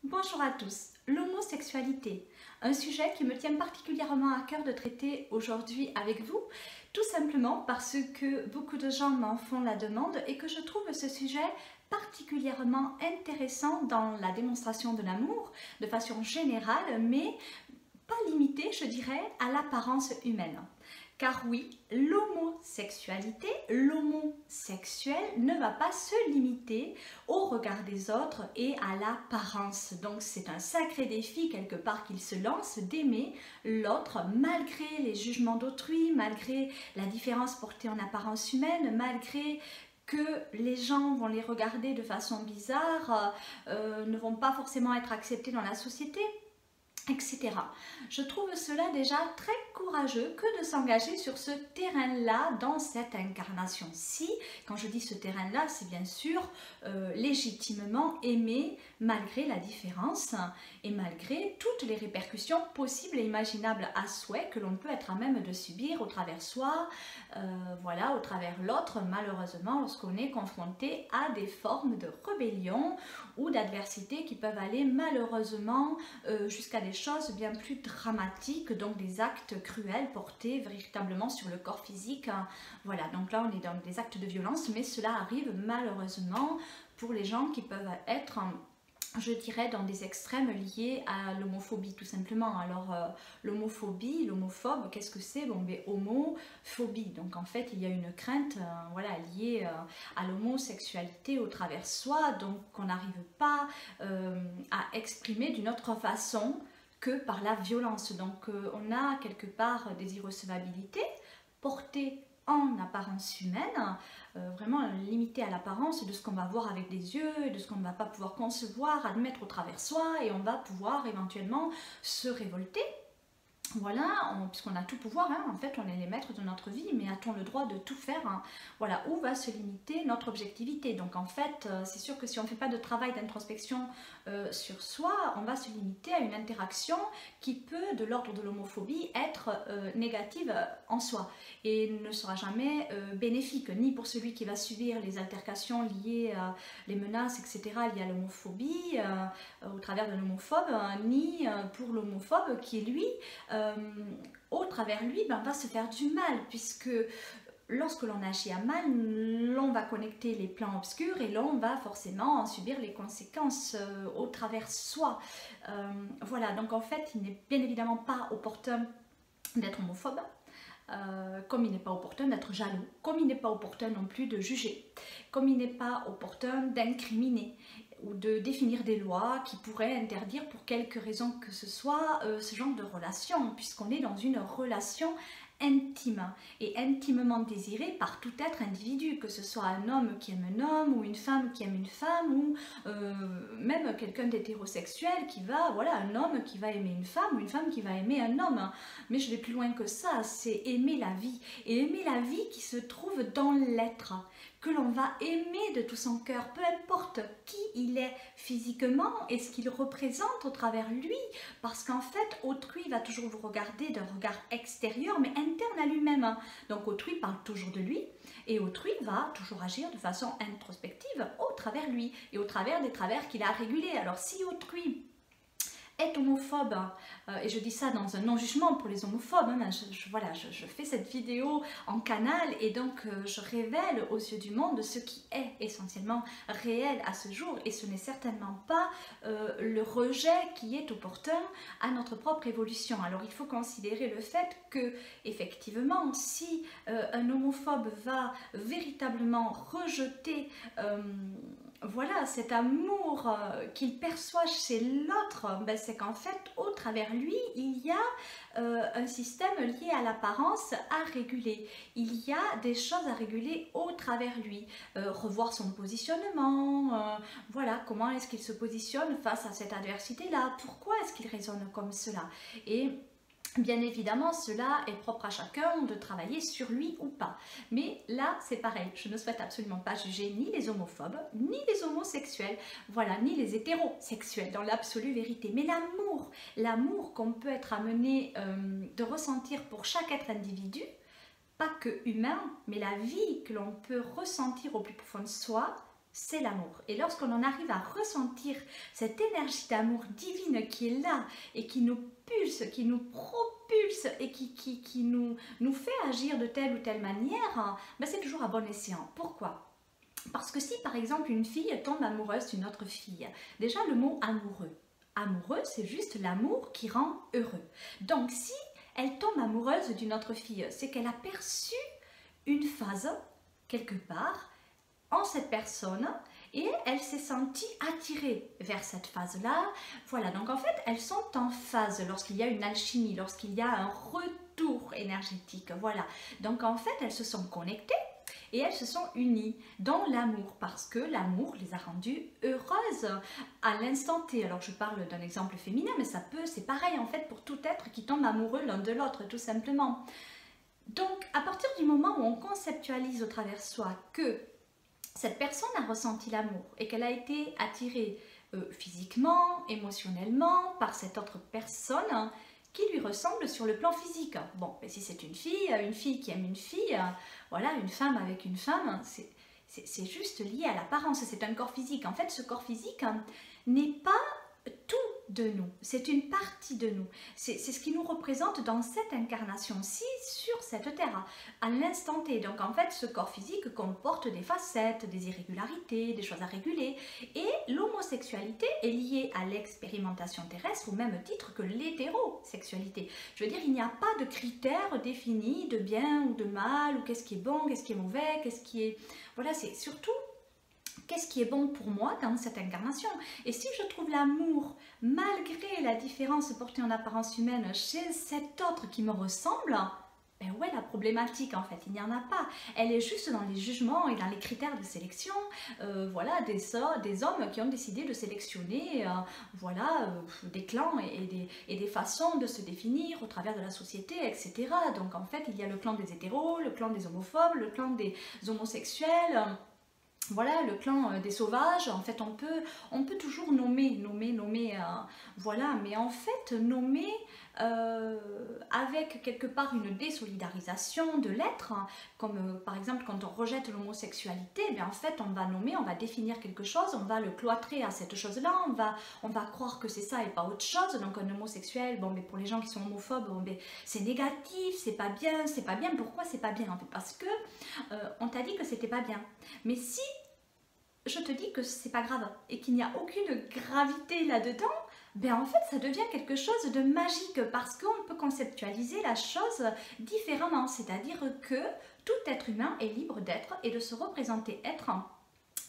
Bonjour à tous. L'homosexualité, un sujet qui me tient particulièrement à cœur de traiter aujourd'hui avec vous, tout simplement parce que beaucoup de gens m'en font la demande et que je trouve ce sujet particulièrement intéressant dans la démonstration de l'amour de façon générale, mais pas limité, je dirais, à l'apparence humaine. Car oui, l'homosexualité, l'homosexuel ne va pas se limiter au regard des autres et à l'apparence. Donc c'est un sacré défi quelque part qu'il se lance d'aimer l'autre malgré les jugements d'autrui, malgré la différence portée en apparence humaine, malgré que les gens vont les regarder de façon bizarre, ne vont pas forcément être acceptés dans la société, etc. Je trouve cela déjà très courageux que de s'engager sur ce terrain-là, dans cette incarnation-ci. Quand je dis ce terrain-là, c'est bien sûr légitimement aimer malgré la différence et malgré toutes les répercussions possibles et imaginables à souhait que l'on peut être à même de subir au travers soi, voilà, au travers l'autre, malheureusement, lorsqu'on est confronté à des formes de rébellion ou d'adversité qui peuvent aller malheureusement jusqu'à des choses bien plus dramatiques, donc des actes cruels portés véritablement sur le corps physique. Voilà, donc là on est dans des actes de violence, mais cela arrive malheureusement pour les gens qui peuvent être, je dirais, dans des extrêmes liés à l'homophobie tout simplement. Alors l'homophobie, l'homophobe, qu'est-ce que c'est? Bon, ben, homophobie, donc en fait il y a une crainte voilà, liée à l'homosexualité au travers soi, donc qu'on n'arrive pas à exprimer d'une autre façon que par la violence. Donc on a quelque part des irrecevabilités portées en apparence humaine, vraiment limitées à l'apparence de ce qu'on va voir avec des yeux, de ce qu'on ne va pas pouvoir concevoir, admettre au travers soi, et on va pouvoir éventuellement se révolter. Voilà, puisqu'on a tout pouvoir, hein, en fait on est les maîtres de notre vie, mais a-t-on le droit de tout faire, hein? Voilà, où va se limiter notre objectivité? Donc en fait, c'est sûr que si on ne fait pas de travail d'introspection sur soi, on va se limiter à une interaction qui peut, de l'ordre de l'homophobie, être négative en soi et ne sera jamais bénéfique, ni pour celui qui va subir les altercations liées à les menaces, etc., liées à l'homophobie, au travers de l'homophobe, ni pour l'homophobe qui, lui, au travers lui, va se faire du mal, puisque lorsque l'on agit à mal, l'on va connecter les plans obscurs et l'on va forcément en subir les conséquences au travers soi. Voilà, donc en fait, il n'est bien évidemment pas opportun d'être homophobe. Comme il n'est pas opportun d'être jaloux, comme il n'est pas opportun non plus de juger, comme il n'est pas opportun d'incriminer ou de définir des lois qui pourraient interdire pour quelque raison que ce soit ce genre de relation, puisqu'on est dans une relation intime et intimement désirée par tout être individu, que ce soit un homme qui aime un homme ou une femme qui aime une femme, ou même quelqu'un d'hétérosexuel qui va, voilà, un homme qui va aimer une femme ou une femme qui va aimer un homme. Mais je vais plus loin que ça, c'est aimer la vie, et aimer la vie qui se trouve dans l'être, que l'on va aimer de tout son cœur, peu importe qui il est physiquement et ce qu'il représente au travers lui, parce qu'en fait, autrui va toujours vous regarder d'un regard extérieur, mais interne à lui-même. Donc autrui parle toujours de lui, et autrui va toujours agir de façon introspective au travers lui, et au travers des travers qu'il a régulés. Alors si autrui est homophobe, et je dis ça dans un non-jugement pour les homophobes, hein, voilà, je fais cette vidéo en canal et donc je révèle aux yeux du monde ce qui est essentiellement réel à ce jour, et ce n'est certainement pas le rejet qui est opportun à notre propre évolution. Alors il faut considérer le fait que effectivement, si un homophobe va véritablement rejeter voilà, cet amour qu'il perçoit chez l'autre, ben c'est qu'en fait, au travers lui, il y a un système lié à l'apparence à réguler. Il y a des choses à réguler au travers lui. Revoir son positionnement, voilà, comment est-ce qu'il se positionne face à cette adversité-là, pourquoi est-ce qu'il raisonne comme cela. Et bien évidemment, cela est propre à chacun de travailler sur lui ou pas. Mais là, c'est pareil, je ne souhaite absolument pas juger ni les homophobes, ni les homosexuels, voilà, ni les hétérosexuels dans l'absolue vérité. Mais l'amour qu'on peut être amené de ressentir pour chaque être individu, pas que humain, mais la vie que l'on peut ressentir au plus profond de soi, c'est l'amour. Et lorsqu'on en arrive à ressentir cette énergie d'amour divine qui est là et qui nous pulse, qui nous propulse et qui nous fait agir de telle ou telle manière, ben c'est toujours à bon escient. Pourquoi ? Parce que si par exemple une fille tombe amoureuse d'une autre fille, déjà le mot amoureux. Amoureux, c'est juste l'amour qui rend heureux. Donc si elle tombe amoureuse d'une autre fille, c'est qu'elle a perçu une phase quelque part en cette personne et elle s'est sentie attirée vers cette phase-là. Voilà, donc en fait, elles sont en phase lorsqu'il y a une alchimie, lorsqu'il y a un retour énergétique. Voilà, donc en fait, elles se sont connectées et elles se sont unies dans l'amour parce que l'amour les a rendues heureuses à l'instant T. Alors je parle d'un exemple féminin, mais c'est pareil en fait pour tout être qui tombe amoureux l'un de l'autre, tout simplement. Donc à partir du moment où on conceptualise au travers soi que cette personne a ressenti l'amour et qu'elle a été attirée physiquement, émotionnellement par cette autre personne qui lui ressemble sur le plan physique. Bon, mais si c'est une fille qui aime une fille, voilà, une femme avec une femme, c'est juste lié à l'apparence, c'est un corps physique. En fait, ce corps physique n'est pas tout de nous, c'est une partie de nous, c'est ce qui nous représente dans cette incarnation-ci sur cette terre, à l'instant T. Donc en fait, ce corps physique comporte des facettes, des irrégularités, des choses à réguler, et l'homosexualité est liée à l'expérimentation terrestre au même titre que l'hétérosexualité. Je veux dire, il n'y a pas de critères définis de bien ou de mal, ou qu'est-ce qui est bon, qu'est-ce qui est mauvais, qu'est-ce qui est... Voilà, c'est surtout... Qu'est-ce qui est bon pour moi dans cette incarnation? Et si je trouve l'amour, malgré la différence portée en apparence humaine chez cet autre qui me ressemble, ben ouais, la problématique en fait, il n'y en a pas. Elle est juste dans les jugements et dans les critères de sélection, voilà, des hommes qui ont décidé de sélectionner voilà, des clans et des façons de se définir au travers de la société, etc. Donc en fait, il y a le clan des hétéros, le clan des homophobes, le clan des homosexuels... Voilà, le clan des sauvages, en fait, on peut toujours nommer, voilà, mais en fait, nommer avec quelque part une désolidarisation de l'être, hein, comme par exemple quand on rejette l'homosexualité, en fait, on va nommer, on va définir quelque chose, on va le cloîtrer à cette chose-là, on va croire que c'est ça et pas autre chose. Donc un homosexuel, bon, mais pour les gens qui sont homophobes, bon, c'est négatif, c'est pas bien, pourquoi c'est pas bien? En fait, parce que on t'a dit que c'était pas bien. Mais si je te dis que c'est pas grave et qu'il n'y a aucune gravité là-dedans, en fait ça devient quelque chose de magique parce qu'on peut conceptualiser la chose différemment. C'est-à-dire que tout être humain est libre d'être et de se représenter être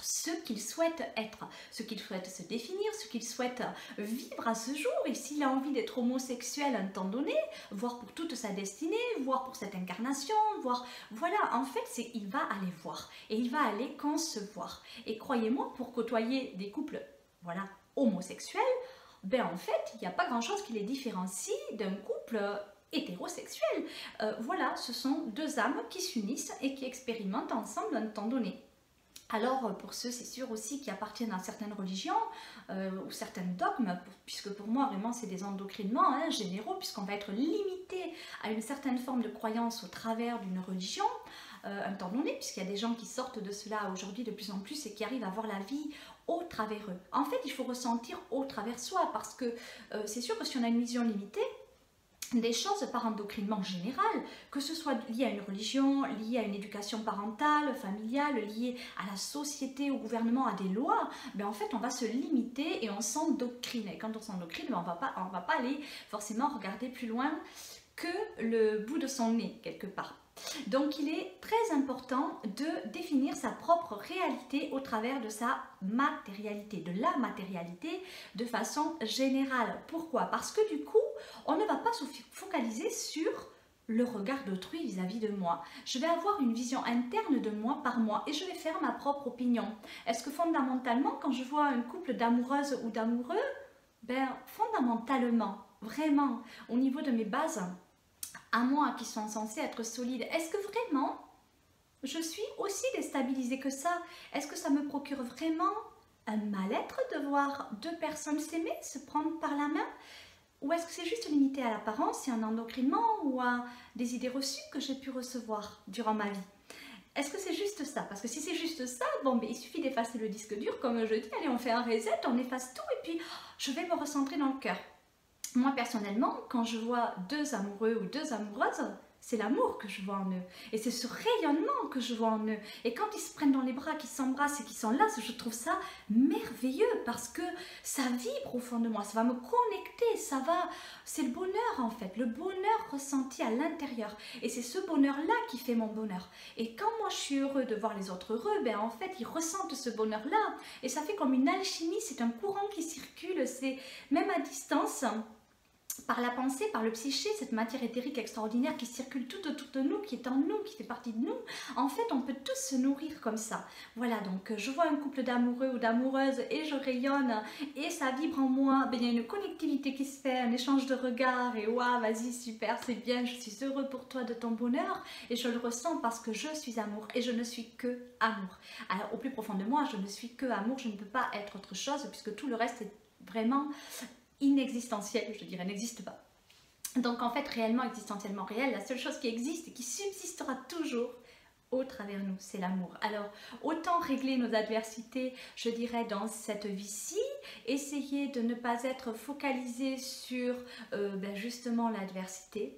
ce qu'il souhaite être, ce qu'il souhaite se définir, ce qu'il souhaite vivre à ce jour. Et s'il a envie d'être homosexuel à un temps donné, voire pour toute sa destinée, voire pour cette incarnation, voire... Voilà, en fait, il va aller voir et il va aller concevoir. Et croyez-moi, pour côtoyer des couples, voilà, homosexuels, en fait, il n'y a pas grand-chose qui les différencie d'un couple hétérosexuel. Voilà, ce sont deux âmes qui s'unissent et qui expérimentent ensemble à un temps donné. Alors pour ceux, c'est sûr aussi, qui appartiennent à certaines religions ou certains dogmes, puisque pour moi vraiment c'est des endocrinements généraux, puisqu'on va être limité à une certaine forme de croyance au travers d'une religion, un temps donné, puisqu'il y a des gens qui sortent de cela aujourd'hui de plus en plus et qui arrivent à voir la vie au travers eux. En fait, il faut ressentir au travers soi, parce que c'est sûr que si on a une vision limitée, des choses par endocrinement général, que ce soit lié à une religion, lié à une éducation parentale, familiale, lié à la société, au gouvernement, à des lois, en fait on va se limiter et on s'endoctrine. Et quand on s'endoctrine, on va pas aller forcément regarder plus loin que le bout de son nez quelque part. Donc il est très important de définir sa propre réalité au travers de sa matérialité, de la matérialité de façon générale. Pourquoi? Parce que du coup, on ne va pas se focaliser sur le regard d'autrui vis-à-vis de moi. Je vais avoir une vision interne de moi par moi et je vais faire ma propre opinion. Est-ce que fondamentalement, quand je vois un couple d'amoureuses ou d'amoureux, fondamentalement, vraiment, au niveau de mes bases, à moi qui sont censés être solides, est-ce que vraiment je suis aussi déstabilisée que ça? Est-ce que ça me procure vraiment un mal-être de voir deux personnes s'aimer, se prendre par la main? Ou est-ce que c'est juste limité à l'apparence et un endocrinement ou à des idées reçues que j'ai pu recevoir durant ma vie? Est-ce que c'est juste ça? Parce que si c'est juste ça, bon, ben, il suffit d'effacer le disque dur, comme je dis, allez, on fait un reset, on efface tout, et puis je vais me recentrer dans le cœur. Moi, personnellement, quand je vois deux amoureux ou deux amoureuses, c'est l'amour que je vois en eux. Et c'est ce rayonnement que je vois en eux. Et quand ils se prennent dans les bras, qu'ils s'embrassent et qu'ils s'enlacent, je trouve ça merveilleux parce que ça vibre au fond de moi. Ça va me connecter, ça va... C'est le bonheur en fait, le bonheur ressenti à l'intérieur. Et c'est ce bonheur-là qui fait mon bonheur. Et quand moi je suis heureux de voir les autres heureux, ben en fait ils ressentent ce bonheur-là. Et ça fait comme une alchimie, c'est un courant qui circule, c'est même à distance... Par la pensée, par le psyché, cette matière éthérique extraordinaire qui circule tout autour de nous, qui est en nous, qui fait partie de nous, en fait, on peut tous se nourrir comme ça. Voilà, donc je vois un couple d'amoureux ou d'amoureuses et je rayonne et ça vibre en moi. Ben, il y a une connectivité qui se fait, un échange de regards et waouh, vas-y, super, c'est bien, je suis heureux pour toi de ton bonheur et je le ressens parce que je suis amour et je ne suis que amour. Alors, au plus profond de moi, je ne suis que amour, je ne peux pas être autre chose puisque tout le reste est vraiment inexistentiel, je dirais, n'existe pas. Donc en fait, réellement, existentiellement réel, la seule chose qui existe et qui subsistera toujours au travers nous, c'est l'amour. Alors, autant régler nos adversités, je dirais, dans cette vie-ci, essayer de ne pas être focalisé sur justement l'adversité.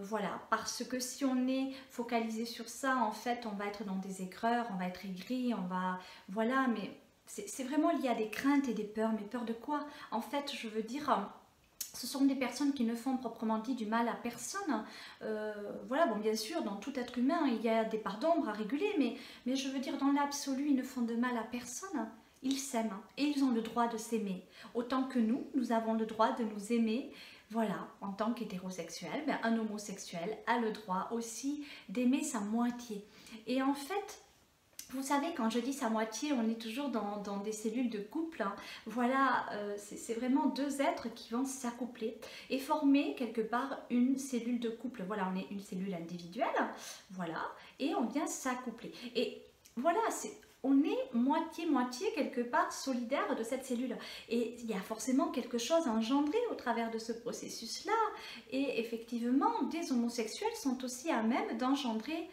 Voilà, parce que si on est focalisé sur ça, en fait, on va être dans des aigreurs, on va être aigri, on va... Voilà, mais... C'est vraiment lié à des craintes et des peurs. Mais peur de quoi? En fait, je veux dire, ce sont des personnes qui ne font proprement dit du mal à personne. Voilà, bon, bien sûr, dans tout être humain, il y a des parts d'ombre à réguler, mais je veux dire, dans l'absolu, ils ne font de mal à personne. Ils s'aiment et ils ont le droit de s'aimer. Autant que nous avons le droit de nous aimer. Voilà, en tant qu'hétérosexuel, ben, un homosexuel a le droit aussi d'aimer sa moitié. Et en fait... Vous savez, quand je dis sa moitié, on est toujours dans des cellules de couple. Hein. Voilà, c'est vraiment deux êtres qui vont s'accoupler et former quelque part une cellule de couple. Voilà, on est une cellule individuelle, voilà, et on vient s'accoupler. Et voilà, on est moitié-moitié quelque part solidaire de cette cellule. Et il y a forcément quelque chose à engendrer au travers de ce processus-là. Et effectivement, des homosexuels sont aussi à même d'engendrer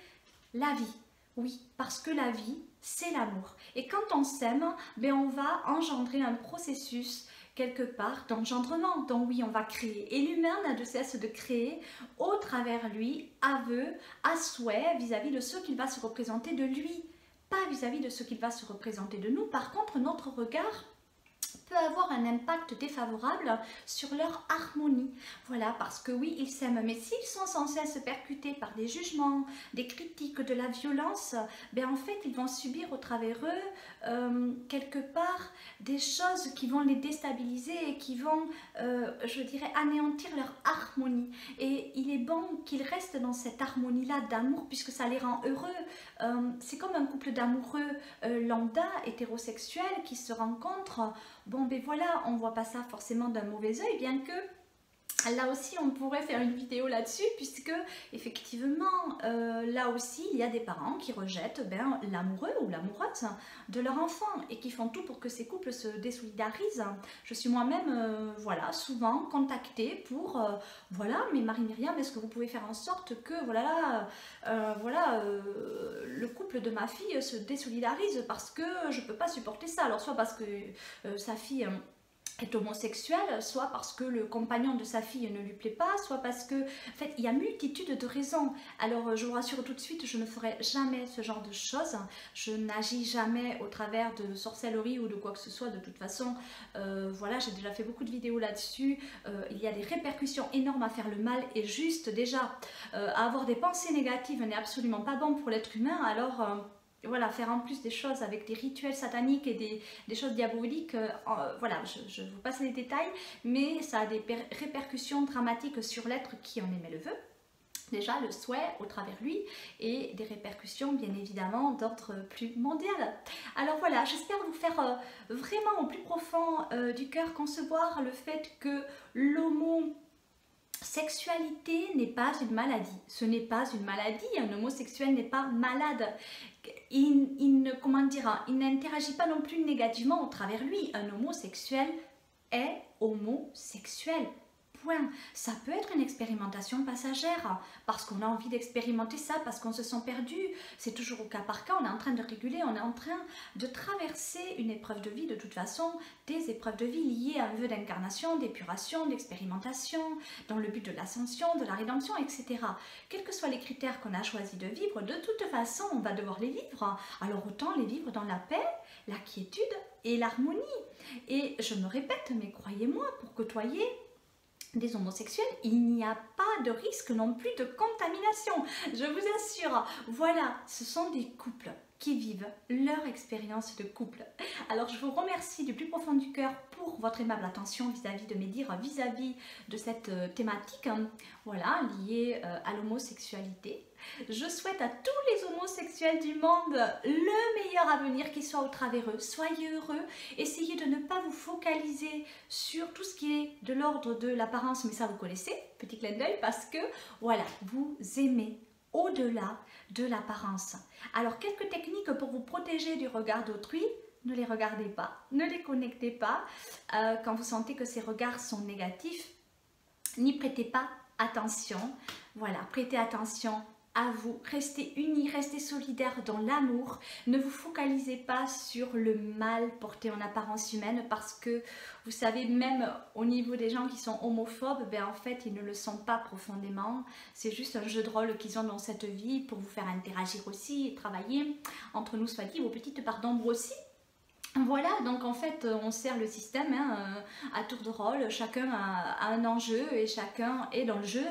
la vie. Oui, parce que la vie, c'est l'amour. Et quand on s'aime, ben on va engendrer un processus quelque part d'engendrement. Donc oui, on va créer. Et l'humain n'a de cesse de créer au travers lui, à vœu, à souhait, vis-à-vis de ce qu'il va se représenter de lui. Pas vis-à-vis de ce qu'il va se représenter de nous. Par contre, notre regard peut avoir un impact défavorable sur leur harmonie. Voilà, parce que oui, ils s'aiment, mais s'ils sont sans cesse percutés par des jugements, des critiques, de la violence, ben en fait, ils vont subir au travers eux, quelque part, des choses qui vont les déstabiliser et qui vont, je dirais, anéantir leur harmonie. Et il est bon qu'ils restent dans cette harmonie-là d'amour, puisque ça les rend heureux. C'est comme un couple d'amoureux lambda, hétérosexuels, qui se rencontrent. Bon, ben voilà, on ne voit pas ça forcément d'un mauvais œil, bien que là aussi on pourrait faire une vidéo là-dessus, puisque effectivement là aussi il y a des parents qui rejettent l'amoureux ou l'amoureuse de leur enfant et qui font tout pour que ces couples se désolidarisent. Je suis moi-même voilà, souvent contactée pour voilà, mais Marie-Myriam, est-ce que vous pouvez faire en sorte que voilà, le couple de ma fille se désolidarise parce que je ne peux pas supporter ça. Alors soit parce que sa fille est homosexuel, soit parce que le compagnon de sa fille ne lui plaît pas, soit parce que, en fait, il y a multitude de raisons. Alors, je vous rassure tout de suite, je ne ferai jamais ce genre de choses. Je n'agis jamais au travers de sorcellerie ou de quoi que ce soit. De toute façon, voilà, j'ai déjà fait beaucoup de vidéos là-dessus. Il y a des répercussions énormes à faire le mal et juste déjà avoir des pensées négatives n'est absolument pas bon pour l'être humain. Alors voilà, faire en plus des choses avec des rituels sataniques et des choses diaboliques, voilà, je vous passe les détails, mais ça a des répercussions dramatiques sur l'être qui en émet le vœu. Déjà le souhait au travers lui et des répercussions bien évidemment d'ordre plus mondial. Alors voilà, j'espère vous faire vraiment au plus profond du cœur concevoir le fait que l'homosexualité n'est pas une maladie. Ce n'est pas une maladie, un homosexuel n'est pas malade. Il n'interagit pas non plus négativement au travers lui. Un homosexuel est homosexuel. point. Ça peut être une expérimentation passagère, parce qu'on a envie d'expérimenter ça, parce qu'on se sent perdu. C'est toujours au cas par cas, on est en train de réguler, on est en train de traverser une épreuve de vie, de toute façon, des épreuves de vie liées à un vœu d'incarnation, d'épuration, d'expérimentation, dans le but de l'ascension, de la rédemption, etc. Quels que soient les critères qu'on a choisi de vivre, de toute façon, on va devoir les vivre. Alors autant les vivre dans la paix, la quiétude et l'harmonie. Et je me répète, mais croyez-moi, pour côtoyer des homosexuels, il n'y a pas de risque non plus de contamination, je vous assure. Voilà, ce sont des couples qui vivent leur expérience de couple. Alors je vous remercie du plus profond du cœur pour votre aimable attention vis-à-vis de mes dires, vis-à-vis de cette thématique, hein, voilà, liée à l'homosexualité. Je souhaite à tous les homosexuels du monde le meilleur avenir qui soit au travers eux. Soyez heureux, essayez de ne pas vous focaliser sur tout ce qui est de l'ordre de l'apparence, mais ça vous connaissez, petit clin d'œil, parce que voilà, vous aimez au-delà de l'apparence. Alors quelques techniques pour vous protéger du regard d'autrui. Ne les regardez pas, ne les connectez pas quand vous sentez que ces regards sont négatifs. N'y prêtez pas attention. Voilà, prêtez attention à vous, restez unis, restez solidaires dans l'amour, ne vous focalisez pas sur le mal porté en apparence humaine, parce que vous savez, même au niveau des gens qui sont homophobes, ben en fait ils ne le sont pas profondément, c'est juste un jeu de rôle qu'ils ont dans cette vie pour vous faire interagir aussi et travailler entre nous, soit dit, vos petites parts d'ombre aussi. Voilà, donc en fait on sert le système hein, à tour de rôle, chacun a un enjeu et chacun est dans le jeu,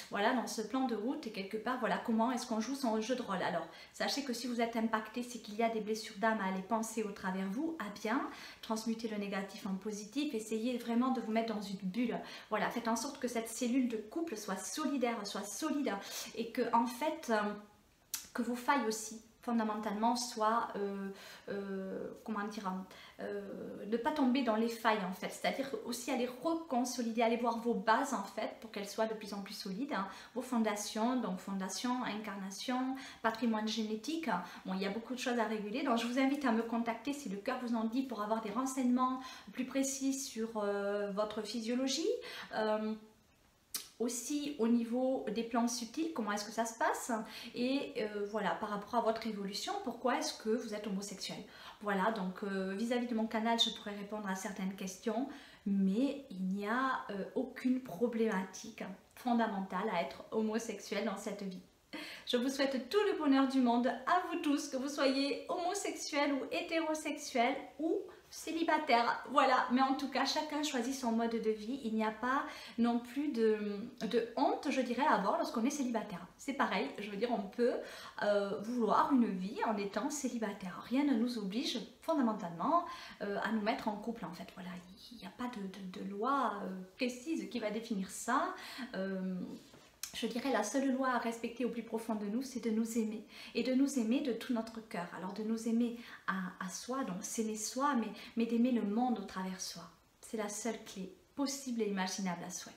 voilà, dans ce plan de route et quelque part, voilà, comment est-ce qu'on joue son jeu de rôle. Alors, sachez que si vous êtes impacté, c'est qu'il y a des blessures d'âme à aller penser au travers vous, à bien, transmuter le négatif en positif, essayez vraiment de vous mettre dans une bulle, voilà, faites en sorte que cette cellule de couple soit solidaire, soit solide et que en fait, que vos failles aussi, fondamentalement, soit, comment dire, ne pas tomber dans les failles en fait, c'est-à-dire aussi aller reconsolider, aller voir vos bases en fait pour qu'elles soient de plus en plus solides, hein, vos fondations, donc fondation, incarnation, patrimoine génétique, bon il y a beaucoup de choses à réguler, donc je vous invite à me contacter si le cœur vous en dit pour avoir des renseignements plus précis sur votre physiologie, aussi au niveau des plans subtils, comment est-ce que ça se passe et voilà, par rapport à votre évolution, pourquoi est-ce que vous êtes homosexuel. Voilà, donc vis-à-vis de mon canal, je pourrais répondre à certaines questions, mais il n'y a aucune problématique fondamentale à être homosexuel dans cette vie. Je vous souhaite tout le bonheur du monde à vous tous, que vous soyez homosexuel ou hétérosexuel ou célibataire, voilà, mais en tout cas chacun choisit son mode de vie, il n'y a pas non plus de honte, je dirais, à avoir lorsqu'on est célibataire, c'est pareil, je veux dire, on peut vouloir une vie en étant célibataire, rien ne nous oblige fondamentalement à nous mettre en couple en fait, voilà, il n'y a pas de loi précise qui va définir ça. Je dirais la seule loi à respecter au plus profond de nous, c'est de nous aimer. Et de nous aimer de tout notre cœur. Alors de nous aimer à soi, donc s'aimer soi, mais d'aimer le monde au travers soi. C'est la seule clé possible et imaginable à souhait.